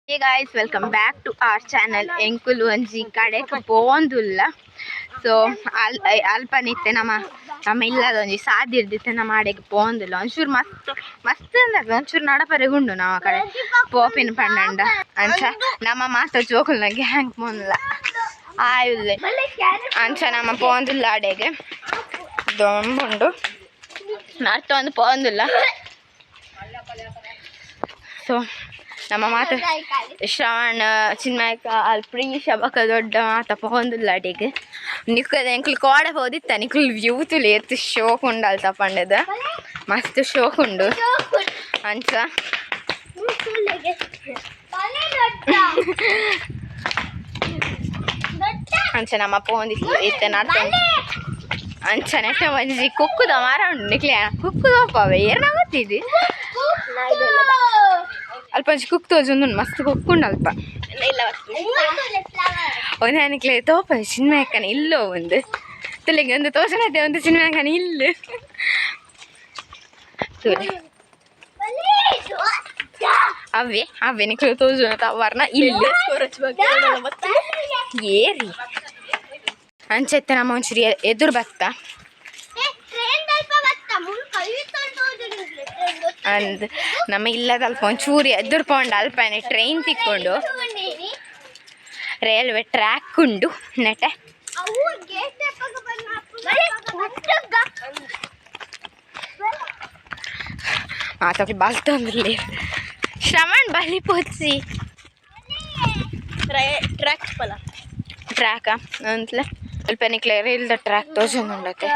Hey guys, welcome back to our channel. ಎಂಕುಲು ಒಂಜಿ ಕಡೆಗೆ ಪೋಂದುಲ್ಲ. ಸೊ ಅಲ್ಪನಿತ್ತೆ ನಮ್ಮ ಇಲ್ಲದ ಒಂಜಿ ಸಾದಿ ಇರ್ದಿತ್ತೆ ನಮ್ಮ ಆಡೆಗೆ ಪೋಂದುಲ್ಲ. ಒಂಚೂರು ಮಸ್ತ್ ಅಂದ್ರೆ ಒಂಚೂರು ನಡಪರೆಗುಂಡು ನಾವು ಆ ಕಡೆ ಪೋಪಿನ ಪಂಡಂಡ ಅಂಚ ನಮ್ಮ ಮಾತ ಜೋಕುಲ್ನ ಗ್ಯಾಂಗ್ ಪೋಂದಿಲ್ಲ ಆಯುಲ್ಲೆ ಅಂಚ ನಮ್ಮ ಪೋಂದಿಲ್ಲ ಆಡೆಗೆ ದೊಂಬುಂಡು ಅರ್ಥೊಂದು ಪೋಂದಿಲ್ಲ. ಸೊ ನಮ್ಮ ಮಾತ ಶ್ರವಣ ಚಿನ್ಮಯಕ ಅಲ್ಲಿ ಪ್ರೀಶ ಬಕ್ಕ ದೊಡ್ಡ ಮಾತ ಪೋಂದಿಲ್ಲ ಅಡಿಗೆ ನಿಕ್ಕದ ಎಂಕ್ಲು ಕೋಡೆ ಹೋದಿತ್ತ ನಿಕ್ಲು ವ್ಯೂ ತುಲಿ ಎತ್ತು ಶೋಕ್ ಉಂಡಲ್ ತಪಂಡದ ಮಸ್ತ್ ಶೋಕ್ ಉಂಡು ಅಂಚ ಅಂಚ ನಮ್ಮ ಪೋಂದಿತ್ತು ಇತ್ತೆ ನಡ್ತ ಅಂಚ ನೆಟ್ಟ ಮಂಜಿ ಕುಕ್ಕುದ ಮಾರ ಉಂಡು ನಿಕ್ಲೆ ಕುಕ್ಕುದಪ್ಪವೆ ಏನಾಗತ್ತಿದ್ದಿ ಅಲ್ಪ ಕುಕ್ ತೋಜೊಂದು ಮಸ್ತ್ ಕುಕ್ಕೊಂಡು ಅಲ್ಪ ಒಂದು ನನಗೆ ತೋಪ ಸಿನಿಮಾ ಹಾಕನೆ ಇಲ್ಲೋ ಒಂದು ತಲೆಗೆ ಒಂದು ತೋಸನತೆ ಒಂದು ಸಿನಿಮಾ ಹಾಕನೆ ಇಲ್ಲ ಅವೇ ನಿಕ್ಲೆ ತೋಜು ವರ್ಣ ಇಲ್ಲ ಏರಿ ಅಂಚೆತ್ತೆ ನಮ್ಮ ಒಂಚೂರಿ ಎದುರು ಬತ್ತ ಅಂದ್ ನಮ್ಮ ಇಲ್ಲದ ಅಲ್ಪ ಒಂಚೂರಿ ಎದುರು ಪೌಂಡು ಅಲ್ಪನೆ ಟ್ರೈನ್ ತಿಕ್ಕೊಂಡು ರೈಲ್ವೆ ಟ್ರ್ಯಾಕ್ ಉಂಡು ನೆಟೆ ಮಾತಾಡಿ ಬಾಲ್ತಂದ್ರಲ್ಲಿ ಶ್ರವಣ್ ಬಲಿ ಪೋಚಿ ಟ್ರ್ಯಾಕ ಅಂತಲೇ ಸ್ವಲ್ಪ ನಿಕ್ಲೆ ರೈಲ್ದ ಟ್ರ್ಯಾಕ್ ತೋಜೊಂದುಂಡತೆ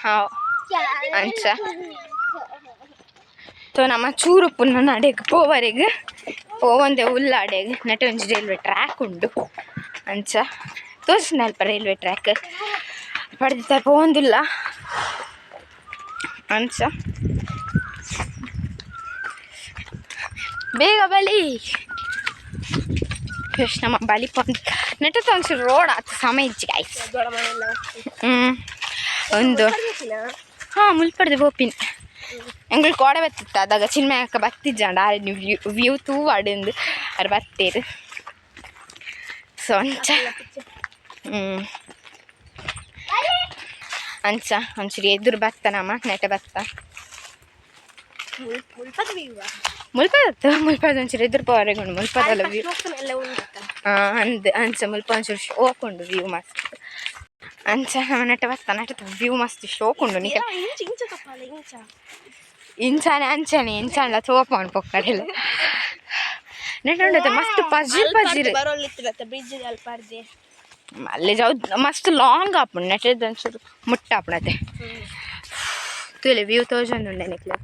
ಹಾಂ ಅಂಚ ಸೊ ನಮ್ಮ ಚೂರು ಪುನ್ನ ನಡೆಗೆ ಪೋವರೆಗೆ ಪೋವಂದೆ ಉಲ್ಲಾಡೆಗೆ ನೆಟ ಒಂಜಿ ರೈಲ್ವೆ ಟ್ರ್ಯಾಕ್ ಉಂಡು ಅಂಚ ತೋರಿಸಿನ ಅಲ್ಪ ರೈಲ್ವೆ ಟ್ರ್ಯಾಕ್ ಪಡೆದ ಪೋವಂದಿಲ್ಲ ಅಂಚ ಬೇಗ ಬಲಿ ನಮ್ಮ ಬಲಿ ಪಂದ್ ನೆಟ್ಟದ ಒಂಚೂರು ರೋಡ್ ಆಯ್ತು ಸಮಯ ಇಜ್ಜಿ ಗಾಯ್ಸ್ ಒಂದು ಹಾಂ ಮುಲ್ಪಡ್ದೆ ಬೋಪಿನ ಎಂಗಳು ಕೋಡೆ ಬತ್ತಿತ್ತು ಅದಾಗ ಚಿನ್ಮಯಕ್ಕ ಬತ್ತಿಜ್ಜಾಂಡ ವ್ಯೂ ತೂ ಅಡಿಂದು ಅದು ಬತ್ತೇರು ಸೊ ಅಂಚ ಅಂಚ ಒಂಚೂರು ಎದುರು ಬತ್ತ ನಮ್ಮ ನೆಟೆ ಬತ್ತ ಮುಲ್ಪದ ಒಂಚೂರು ಎದುರು ಪವರೆಗುಂಡು ಮುಲ್ಪದಲ್ಲ ವ್ಯೂ ಅಂಚ ಮುಲ್ಪ ಒಂಚೂರು ಶೋಕ್ ಉಂಡು ವ್ಯೂ ಮಸ್ತ್ ಅಂಚ ನಮ್ಮ ನೆಟ್ಟ ಬತ್ತ ವ್ಯೂ ಮಸ್ತ್ ಶೋಕ್ ಉಂಡು ನೀ ಇಂಚಾನೆ ಅಂಚಾನೆ ಇಂಚಾನ್ಲ ತೋಪವನು ಪೊಕ್ಕಡೆಲ್ಲ ನೆಟ್ಟ ಉಂಡತೆ ಮಸ್ತ್ ಪಜಿರ್ ಅಲ್ಲೇ ಜಾವ್ ಮಸ್ತ್ ಲಾಂಗ್ ಆಪುಂಡು ನೆಟ್ಟದ ಒಂಚೂರು ಮುಟ್ಟ ಆಪುಣತೆ ತುಲೆ ವ್ಯೂ ತೋಜೊಂದುಂಡೆ ನಿಕ್ಲೆ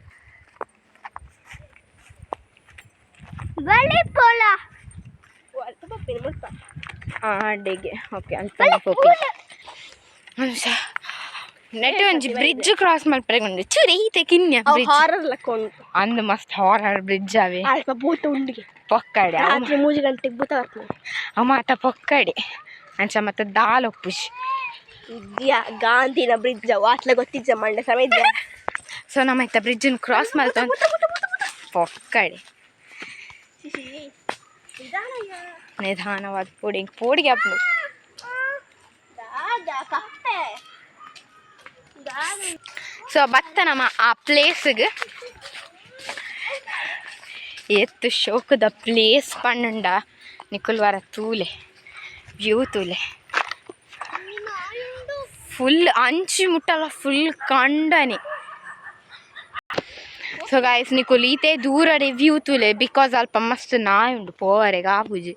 ಅಡ್ಡೆಗೆ ಓಕೆ ಅಂತ ನೆಟ್ ಒಂಜಿ ಬ್ರಿಡ್ಜ್ ಕ್ರಾಸ್ ಮಲ್ಪರೆಗೊಂಡು ಚೂರಿ ಈತೆ ಕಿನ್ಯ ಅಂದ್ ಮಸ್ತ್ ಹಾರರ್ ಬ್ರಿಡ್ಜ್ ಅವೆ ಪೊಕ್ಕಡೆ 3 ಗಂಟೆಗೆ ಬೂತ ಮಾತ ಪೊಕ್ಕಡೆ ಅಂಚ ಮತ್ತೆ ದಾಲ್ ಒಪ್ಪುಶಿ ಗಾಂಧಿನ ಬ್ರಿಡ್ಜ್ ವಾಟ್ಲ ಗೊತ್ತಿಜ್ಜ ಮಂಡೆ ಸಮಯ ಸೊ ನಮ್ಮ ಇತ್ತ ಬ್ರಿಡ್ಜನ್ನು ಕ್ರಾಸ್ ಮಾಡ್ತಾ ಪೊಕ್ಕಡೆ ನಿಧಾನವಾದ ಪೋಡಿಗೆ ಹಾಕ್ಬೋದು ಸೊ ಬತ್ತ ನಮ್ಮ ಆ ಪ್ಲೇಸ್ಗೆ ಎತ್ತು ಶೋಕದ ಪ್ಲೇಸ್ ಪಣ್ಣುಂಡ ನಿಕುಲ್ವಾರ ತೂಲೆ ವ್ಯೂ ತೂಲೆ ಫುಲ್ ಅಂಚಿ ಮುಟ್ಟಲ್ಲ ಫುಲ್ ಕಂಡನೆ ಸೊ ಗಾಯ್ಸ್ ನಿಕುಲ್ ಈತೆ ದೂರ ರಿವ್ಯೂ ತೂಲೆ ಬಿಕಾಸ್ ಅಲ್ಪ ಮಸ್ತ್ ನಾಯಿ ಉಂಡು ಪೋವರೆಗೆ ಆಪುಜಿ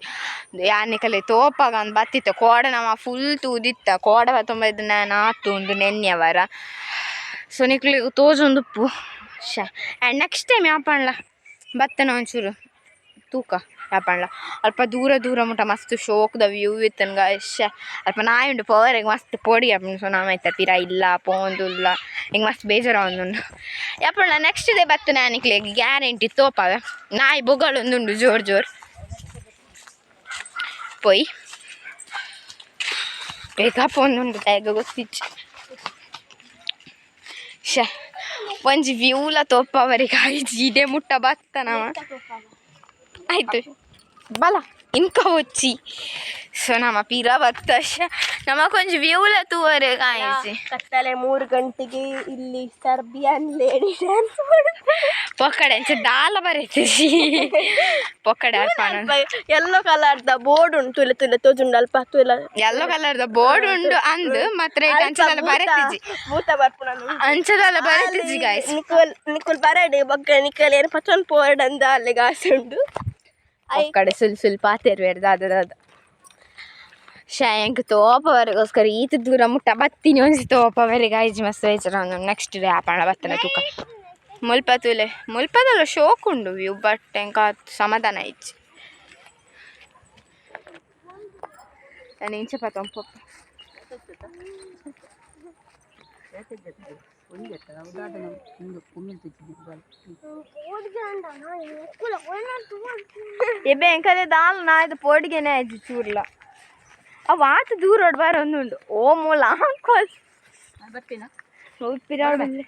ಯಾನಿಕಲೆ ತೋಪಾಗ ಒಂದು ಬತ್ತಿತ್ತ ಕೋಡ ನಮ್ಮ ಫುಲ್ ತೂದಿತ್ತ ಕೋಡ ತೊಂಬೈದು ನಾತು ಉಂಡು ನೆನ್ಯವರ ಸೊ ನಿಕ್ಲಿಗೆ ತೋಜೊಂದುಪ್ಪು ಆ್ಯಂಡ್ ನೆಕ್ಸ್ಟ್ ಟೈಮ್ ಯಾಪಣ್ಣ ಬತ್ತನ ಒಂಚೂರು ತೂಕ ಯಾಪಣ್ಣ ಅಲ್ಪ ದೂರ ಮುಟ್ಟ ಮಸ್ತ್ ಶೋಕ್ದ ವ್ಯೂ ಇತ್ತನ್ಗ ಅಲ್ಪ ನಾಯಿ ಉಂಡು ಪವರೆಗೆ ಮಸ್ತ್ ಪೋಡಿ ಯಾಪಣ್ಣ ಸೊ ನಾವೈತ ಪಿರ ಇಲ್ಲ ಪೋಂದುಲ್ಲ ಹಿಂಗೆ ಮಸ್ತ್ ಬೇಜಾರ ಒಂದುಂಡು ಯಾಪಣ್ಣ ನೆಕ್ಸ್ಟ್ ಡೇ ಬತ್ತು ನಾನಿಕ್ಲಿಗೆ ಗ್ಯಾರಂಟಿ ತೋಪಾವೆ ನಾಯಿ ಬೊಗಳೊಂದುಂಡು ಜೋರ್ ಪೊಯ್ ಬೇಗ ಪೋಂದುಂಡು ಬೇಗ ಗೊತ್ತಿಚ್ಚ ಒಂಜಿ ವ್ಯೂಲ ತೋಪವರಿಗೆ ಆಯ್ತು ಇದೇ ಮುಟ್ಟ ಬತ್ತನವ ಆಯ್ತು ಬಲ ಇನ್ಕ వచ్చి ಸೊ ನಮ್ಮ ಪಿರ ಬತ್ತಶ ನಮಕೊಂಜಿ ವ್ಯೂಲ ತೂವರೆಗೆ ಆಯ್ತು ಕತ್ತಲೆ 3 ಗಂಟೆಗೆ ಇಲ್ಲಿ ಸರ್ಬಿಯನ್ ಲೇಡಿ ಡ್ಯಾನ್ಸ್ ಪೊಕ್ಕಡೆ ಅಂಚೆ ದಾಲ ಬರೈತಿ ಪೊಕ್ಕಡೆ ಅಲ್ಪ ಯೆಲ್ಲೋ ಕಲರ್ದ ಬೋರ್ಡ್ ಉಂಟು ತುಲೆ ತುಲೆ ತೋಜುಂಡು ಅಲ್ಪ ತುಲೆ ಯೆಲ್ಲೋ ಕಲರ್ದ ಬೋರ್ಡ್ ಉಂಡು ಅಂದು ಮಾತ್ರ ಅಂಚದಲ್ಲ ಬರೈತಿಜಿ ಮೂತ ಬರ್ಪುನ ಅಂಚದಲ್ಲ ಬರೈತಿಜಿ ಗಾಯ್ಸ್ ನಿಕುಲ್ ಬರಡೆ ಬಗ್ಗ ನಿಕಲ್ ಏನು ಪಚನ್ ಪೋರ್ಡ್ ಅಂದ ಅಲ್ಲೇ ಗಾಸೆ ಉಂಡು ಒಕ್ಕಡೆ ಸುಲ್ ಪಾತೆರ್ವೇರ್ದು ಅದ ಶಂಕ್ ತೋಪವರೆಗೋಸ್ಕರ ಈತ ದೂರ ಮುಟ್ಟ ಬತ್ತೀನಿ ಒಂದ್ಸಿ ತೋಪವರೆಗೆ ಐಜಿ ಮಸ್ತ್ ವೈಚರ ನೆಕ್ಸ್ಟ್ ಡೇ ಆಪಣ ಬತ್ತನ ತೂಕ ಮುಲ್ಪದಲ್ಲ ಶೋಕ್ ಉಂಡು ವ್ಯೂ ಬಟ್ ಎಂಕ ಸಮಾಧಾನ ಐಜಿ ನಾನು ಇಂಚೆ ಪತ್ತೊಂಪ ಎಬ್ಬೆ ಎಂಕಲೆ ದಾಲ್ ನಾಯ್ದು ಪೋಡಿಗೆನೆ ಆಯ್ತು ಚೂರ್ಲ ಅವು ಆತ ದೂರ ಬಾರ ಒಂದುಂಡು ಓ ಮೂಲ ಹಾಕೋಲ್ ಬರ್ತೀನ ಉಪ್ಪಿರಾಡಲ್ಲಿ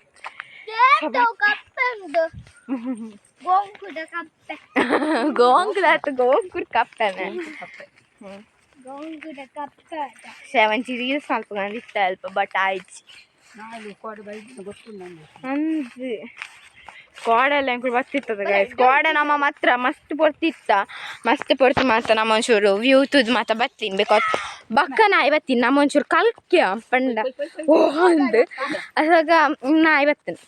ಗೋಂಕುರ ಕಪ್ಪೆನೆ ಒಂಚಿ ರೀಲ್ಸ್ ಮಲ್ಪಕೊಂಡು ಇಷ್ಟ ಅಲ್ಪ ಬಟ್ ಆಯ್ತು ಅಂದು ಕೋಡೆಲ್ಲ ಎಂಕುಲು ಬತ್ತಿತ್ತದ ಗೈಸ್ ಕೋಡೆ ನಮ್ಮ ಮಾತ್ರ ಮಸ್ತ್ ಪೊರ್ತಿ ಮಾತ್ರ ನಮ್ಮ ಒಂಚೂರು ವ್ಯೂ ತುದು ಮಾತ್ರ ಬತ್ತೀನಿ ಬಿಕಾಸ್ ಬಕ್ಕ ನಾಯಿ ಬತ್ತೀನಿ ನಮ್ಮ ಒಂಚೂರು ಕಲ್ಕ್ಯ ಪಂಡ ಓ ಅಂದು ಅದಾಗ ನಾಯಿ ಬತ್ತೀನಿ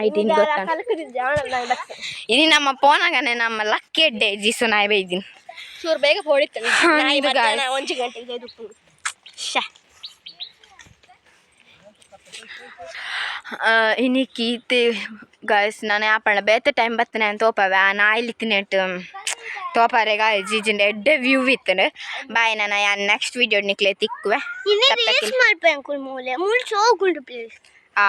ಐಟಿನ್ ಗೊತ್ತ ಇದು ನಮ್ಮ ಪೋನಾಗನೆ ನಮ್ಮ ಲಕ್ಕೆಡ್ಡೆ ಜಿಸು ನಾಯಿ ಬೈದಿನಿ ಚೂರು ಬೇಗ ಪೋಡಿತ್ತು 1 ಗಂಟೆಗೆ ಇನ್ನಿಕ್ಕೀತೆ ಗಾಯ್ಸ್ ನಾನು ಯಾಪಣ್ಣ ಬೇತೆ ಟೈಮ್ ಬತ್ತನೆ ಅಂತ ತೋಪವೆ ಆ ನಾಯಿಲಿ ತಿನ್ನಿಟ್ಟು ತೋಪಾರೆ ಗಾಯ್ಸ್ ಜೀಜಿಂದ ಎಡ್ಡೆ ವ್ಯೂ ಇತ್ತನೆ ಬಾಯ್ ನಾನು ನೆಕ್ಸ್ಟ್ ವಿಡಿಯೋ ನಿಕ್ಲೆ ತಿಕ್ಕುವೆ ಮೂಲೆ ಮೂಲೆ ಸೋಗುಂಡು ಪ್ಲೇಸ್ ಆ